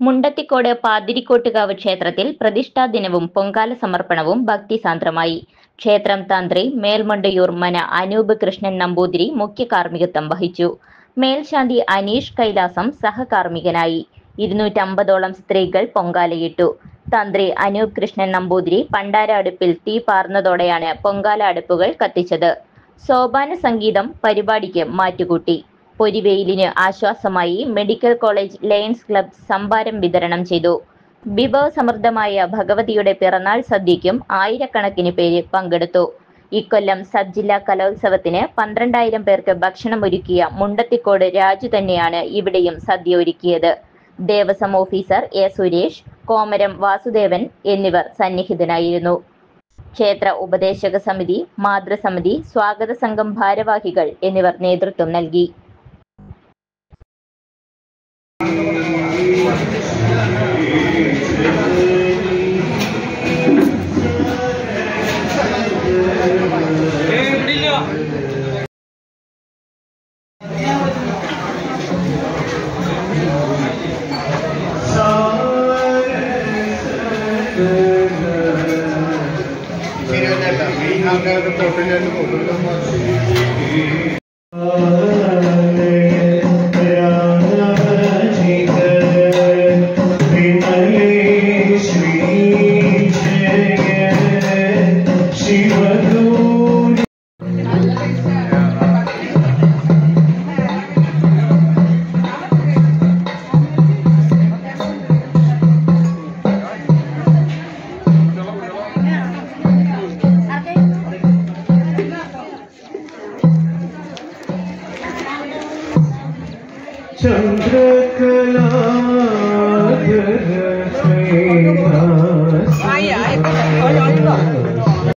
മുണ്ടത്തിക്കോട് പാതിരിക്കോട്ടുകാവ് ക്ഷേത്രത്തിൽ പ്രതിഷ്ഠാദിനവും പൊങ്കാല സമർപ്പണവും ഭക്തിസാന്ദ്രമായി. ക്ഷേത്രം തന്ത്രി മേൽമണ്ടയൂർ മന അനൂപ് കൃഷ്ണൻ നമ്പൂതിരി മുഖ്യ കാർമ്മികത്വം വഹിച്ചു. മേൽശാന്തി അനീഷ് കൈലാസം സഹകാർമ്മികനായി. 250ഓളം സ്ത്രീകൾ പൊങ്കാലയിട്ടു. തന്ത്രി അനൂപ് കൃഷ്ണൻ നമ്പൂതിരി പണ്ടാര അടുപ്പിൽ തീ പാർന്നതോടെയാണ് പൊങ്കാല അടുപ്പുകൾ കത്തിച്ചത്. സോപാന സംഗീതം പരിപാടിക്ക് മാറ്റുകൂട്ടി. പൊരിവെയിലിന് ആശ്വാസമായി മെഡിക്കൽ കോളേജ് ലയൺസ് ക്ലബ്ബ് സംഭാരം വിതരണം ചെയ്തു. വിഭവസമൃദ്ധമായ ഭഗവതിയുടെ പിറന്നാൾ സദ്യയ്ക്കും ആയിരക്കണക്കിന് പേര് പങ്കെടുത്തു. ഇക്കൊല്ലം സബ് ജില്ലാ കലോത്സവത്തിന് 12,000 പേർക്ക് ഭക്ഷണമൊരുക്കിയ മുണ്ടത്തിക്കോട് രാജു തന്നെയാണ് ഇവിടെയും സദ്യ ഒരുക്കിയത്. ദേവസ്വം ഓഫീസർ എ സുരേഷ്, കോമരം വാസുദേവൻ എന്നിവർ സന്നിഹിതനായിരുന്നു. ക്ഷേത്ര ഉപദേശക സമിതി, മാതൃസമിതി, സ്വാഗത സംഘം ഭാരവാഹികൾ എന്നിവർ നേതൃത്വം നൽകി. चंद्रकला